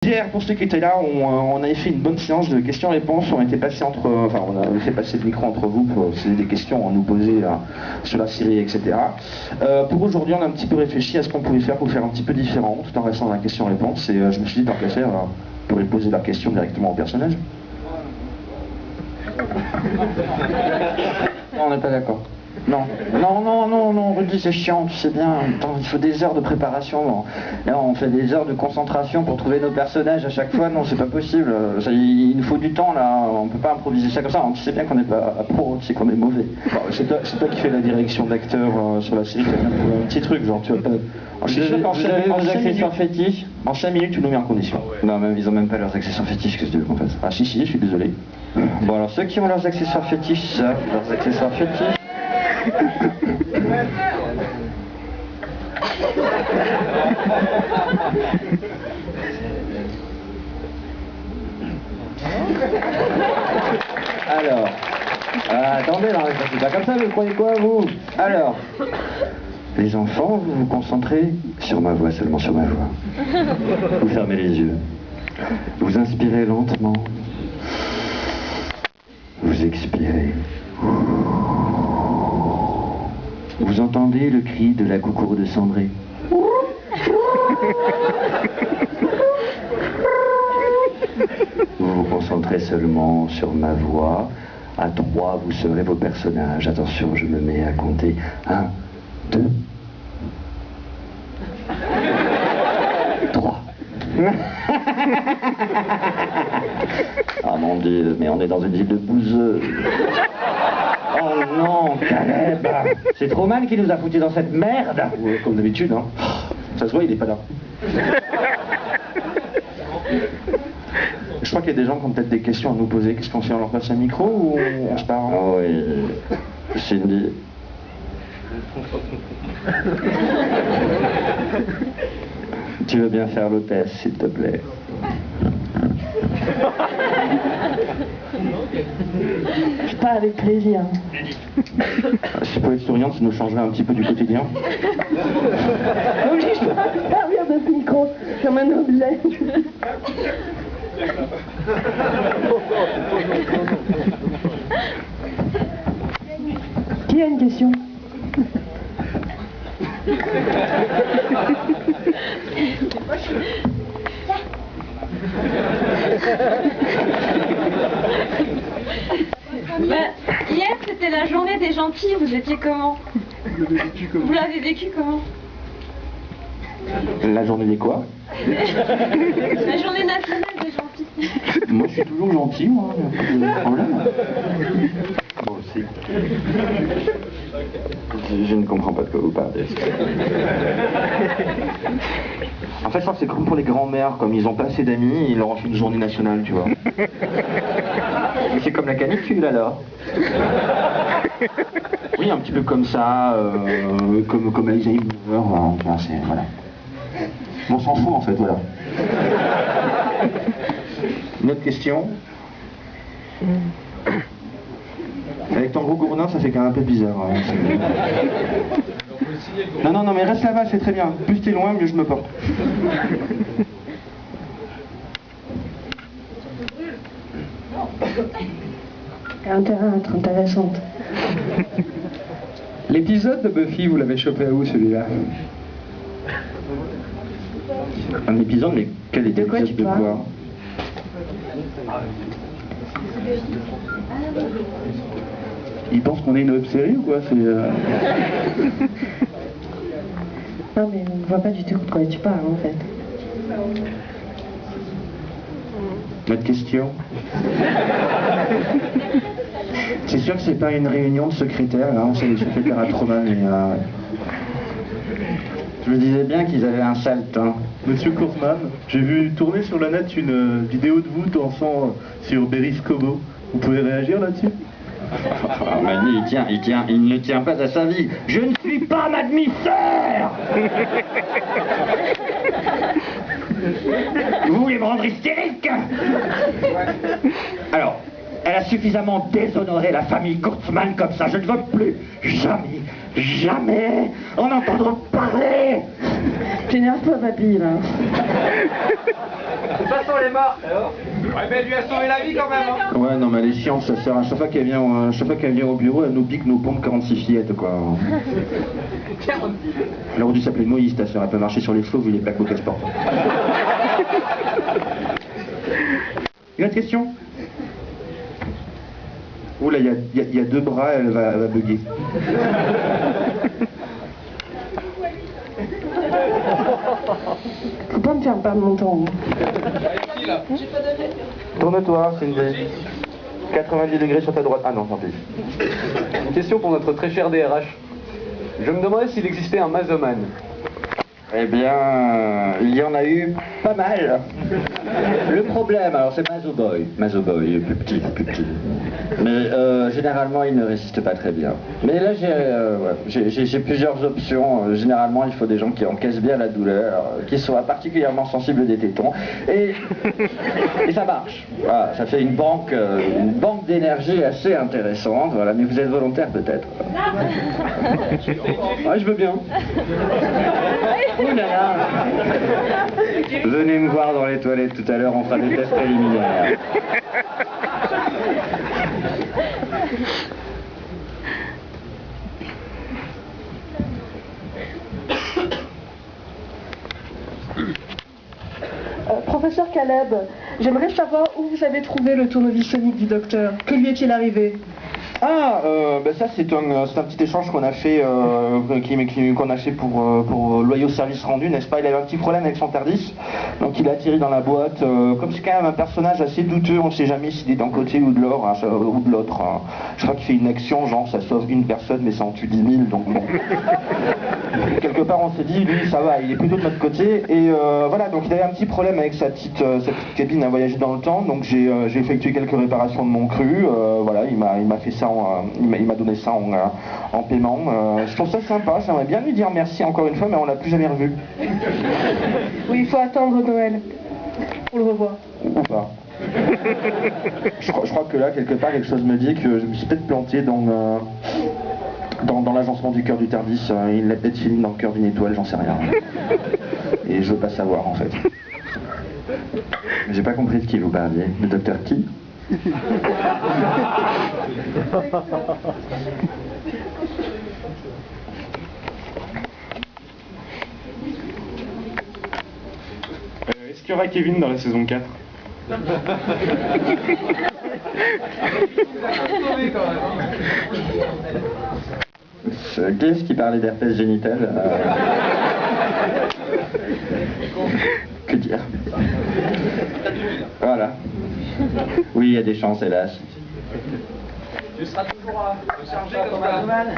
Hier, pour ceux qui étaient là, on avait fait une bonne séance de questions-réponses. On était passé on avait fait passer le micro entre vous pour poser des questions à nous poser sur la série, etc. Pour aujourd'hui, on a un petit peu réfléchi à ce qu'on pouvait faire pour faire un petit peu différent, tout en restant dans la question-réponse. Et je me suis dit, tant qu'à faire, on pourrait poser la question directement au personnage. Non, on n'est pas d'accord. Non, Rudy, c'est chiant, tu sais bien. Attends, il faut des heures de préparation. Bon. Là, on fait des heures de concentration pour trouver nos personnages à chaque fois. Non, c'est pas possible. Il nous faut du temps, là. On peut pas improviser ça comme ça. Tu sais bien qu'on n'est pas pro, tu sais qu'on est mauvais. Bon, c'est toi qui fais la direction d'acteur sur la série. Tu vas bien trouver un petit truc, genre, tu vas pas... Je suis sûr qu'en 5 minutes, tu nous mets en condition. Non, même, ils ont même pas leurs accessoires fétiches, qu'est-ce que tu veux qu'on fasse? Ah si, je suis désolé. Bon, alors ceux qui ont leurs accessoires fétiches, ça, leurs accessoires fétiches... Alors, attendez, là, c'est pas comme ça, vous croyez quoi, vous? Alors, les enfants, vous vous concentrez sur ma voix, seulement sur ma voix. Vous fermez les yeux. Vous inspirez lentement. Vous expirez. Vous entendez le cri de la coucourde cendrée. Vous vous concentrez seulement sur ma voix. À 3, vous serez vos personnages. Attention, je me mets à compter. 1, 2, 3. Ah mon Dieu, mais on est dans une ville de bouseux. Oh non, Caleb! C'est trop mal qu'il nous a foutu dans cette merde! Ouais, comme d'habitude, hein. Ça se voit, il est pas là. Je crois qu'il y a des gens qui ont peut-être des questions à nous poser. Qu'est-ce qu'on fait? On leur passe un micro ou on se parle? Ah oui, Cindy. Tu veux bien faire l'hôtesse, s'il te plaît? Pas avec plaisir. Si tu peux être souriante, ça nous changerait un petit peu du quotidien. Oui, je peux pas servir de ce micro comme un objet. Qui a une question? Hier, c'était la journée des gentils, vous étiez comment? Vous l'avez vécu comment? La journée des quoi? La journée nationale des gentils. Moi, je suis toujours gentil, moi, il n'y a pas de problème. Moi aussi. Je ne comprends pas de quoi vous parlez. En fait, je crois que c'est comme pour les grands-mères, comme ils n'ont pas assez d'amis, ils leur ont fait une journée nationale, tu vois. C'est comme la canicule, alors. Oui, un petit peu comme ça, comme Alexei Boomer, voilà. On s'en fout, en fait, voilà. Une autre question? Avec ton gros gourdin, ça fait quand même un peu bizarre. Hein. Non, mais reste là-bas, c'est très bien. Plus t'es loin, mieux je me porte. T'as intérêt à être intéressante. L'épisode de Buffy, vous l'avez chopé à où, celui-là? Un épisode, mais quel est De quoi l'épisode tu de parles? quoi? Ils pensent qu'on est une web série ou quoi? Non, mais on ne voit pas du tout de quoi tu parles, en fait. Notre question? C'est sûr que c'est pas une réunion de secrétaires, là, c'est les secrétaires à trauma, mais je me disais bien qu'ils avaient un sale teint. Monsieur Kurtzman, j'ai vu tourner sur la net une vidéo de vous dansant sur Beriscobo. Vous pouvez réagir là-dessus? Ah, Manu, il ne tient pas à sa vie. Je ne suis pas ma demi-sœur. Vous voulez me rendre hystérique? Alors, elle a suffisamment déshonoré la famille Kurtzman comme ça. Je ne veux plus, jamais en entendre parler. T'énerve pas, papy, là. toute façon, elle est morte, alors. Ouais, mais elle lui a sauvé la vie quand même, hein. Ouais, non, mais elle est chiante, sa sœur. À chaque fois qu'elle vient au bureau, elle nous pique nos pompes 46 fillettes, quoi. Elle aurait dû s'appeler Moïse, ta sœur. Elle peut marcher sur les flots vu les plaques qu'elle porte. Une autre question? Oula, il y a deux bras, elle va bugger. Faut pas me faire perdre mon temps. Tourne-toi, Cindy. 90 degrés sur ta droite. Ah non, tant pis. Une question pour notre très cher DRH. Je me demandais s'il existait un masomane. Eh bien, il y en a eu pas mal. Le problème, alors c'est Mazoboy, il est plus petit. Mais généralement, il ne résiste pas très bien. Mais là, j'ai plusieurs options. Généralement, il faut des gens qui encaissent bien la douleur, qui soient particulièrement sensibles des tétons. Et ça marche. Voilà, ça fait une banque d'énergie assez intéressante. Voilà, mais vous êtes volontaire peut-être. Ouais, je veux bien. Oh là là. Venez me voir dans les toilettes tout à l'heure, on fera des tests préliminaires. Professeur Caleb, j'aimerais savoir où vous avez trouvé le tournevis sonique du docteur. Que lui est-il arrivé? Ah, ben ça c'est un petit échange qu'on a fait, qu'on a fait pour loyaux services rendus, n'est-ce pas? Il avait un petit problème avec son Tardis, donc il a atterri dans la boîte. Comme c'est quand même un personnage assez douteux, on ne sait jamais s'il est d'un côté ou de l'autre. Hein. Je crois qu'il fait une action, genre ça sauve une personne, mais ça en tue 10 000, donc bon. Quelque part on s'est dit, lui ça va, il est plutôt de notre côté, et voilà, donc il avait un petit problème avec sa petite cabine à voyager dans le temps, donc j'ai effectué quelques réparations de mon cru, voilà, il m'a fait ça. Il m'a donné ça en paiement. Je trouve ça sympa, j'aimerais bien lui dire merci encore une fois, mais on l'a plus jamais revu. Oui, il faut attendre Noël pour le revoir. Ou pas. Je crois que là, quelque part, quelque chose me dit que je me suis peut-être planté dans l'agencement du cœur du Tardis. Il l'a peut-être fini dans le cœur d'une étoile, j'en sais rien. Et je veux pas savoir, en fait. J'ai pas compris de qui vous parliez. Le docteur qui? Est-ce qu'il y aura Kevin dans la saison 4? Qui est-ce qui parlait d'herpès génital? Que dire? Voilà. Oui, il y a des chances, hélas. Tu seras toujours chargé comme Masomane.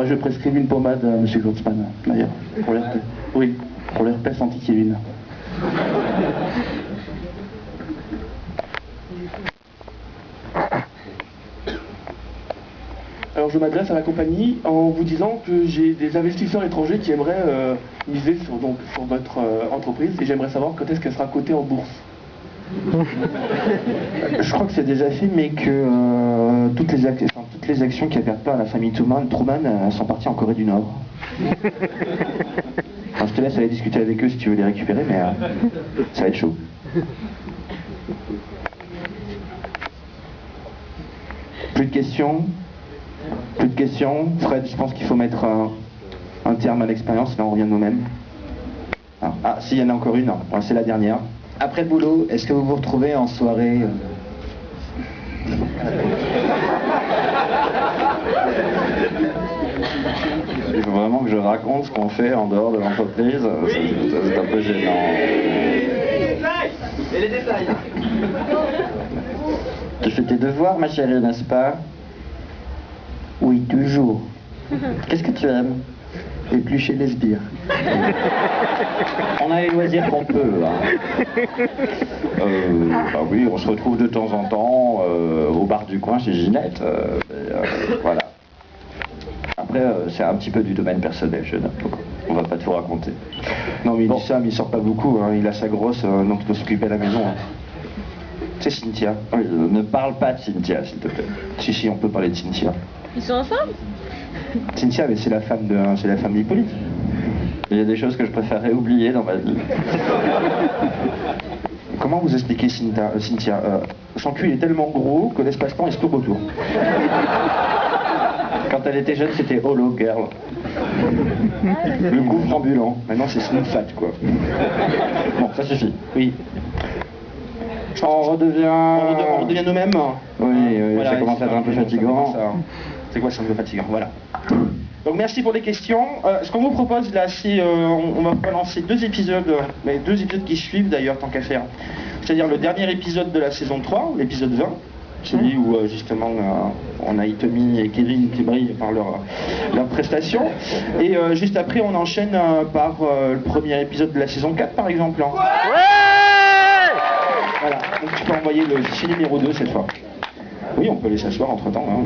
Je prescris une pommade, monsieur Kurtzman, d'ailleurs, pour l'herpès. Oui, pour l'herpès anti-Kevin. Alors je m'adresse à la compagnie en vous disant que j'ai des investisseurs étrangers qui aimeraient miser sur votre entreprise et j'aimerais savoir quand est-ce qu'elle sera cotée en bourse. Je crois que c'est déjà fait, mais que toutes les actions qui appartiennent pas à la famille Truman sont parties en Corée du Nord. Enfin, je te laisse aller discuter avec eux si tu veux les récupérer, mais ça va être chaud. Plus de questions? Plus de questions? Fred, je pense qu'il faut mettre un terme à l'expérience, là on revient de nous-mêmes. Ah, si, il y en a encore une, c'est la dernière. Après le boulot, est-ce que vous vous retrouvez en soirée Il faut vraiment que je raconte ce qu'on fait en dehors de l'entreprise. C'est un peu gênant. Et les détails. Tu fais tes devoirs, ma chérie, n'est-ce pas? Oui, toujours. Qu'est-ce que tu aimes? Éplucher les sbires. On a les loisirs qu'on peut. Hein. Bah oui, on se retrouve de temps en temps au bar du coin chez Ginette. Voilà. Après, c'est un petit peu du domaine personnel, jeune homme, donc on va pas tout raconter. Non, mais il dit ça, mais il sort pas beaucoup. Hein. Il a sa grosse, donc il doit s'occuper à la maison. Hein. C'est Cynthia. Oui, ne parle pas de Cynthia, s'il te plaît. Si, on peut parler de Cynthia. Ils sont ensemble? Cynthia, mais c'est la femme d'Hippolyte. Il y a des choses que je préférerais oublier dans ma vie. Comment vous expliquez Cynthia son cul il est tellement gros que l'espace-temps il se tourne autour. Quand elle était jeune, c'était Hollow Girl. Le gouffre ambulant. Maintenant c'est Slim Fat quoi. Bon, ça suffit. Oui. On redevient nous-mêmes. Oui, Voilà, ça commence à être un peu fatigant. C'est quoi, c'est un peu fatigant, voilà. Donc merci pour les questions. Ce qu'on vous propose là, c'est on va balancer 2 épisodes, mais 2 épisodes qui suivent d'ailleurs tant qu'à faire. C'est-à-dire le dernier épisode de la saison 3, l'épisode 20, celui où justement on a Itomi et Kevin qui brillent par leur prestation. Et juste après on enchaîne par le premier épisode de la saison 4 par exemple. Voilà, donc tu peux envoyer le fichier numéro 2 cette fois. Oui, on peut aller s'asseoir entre temps. Hein.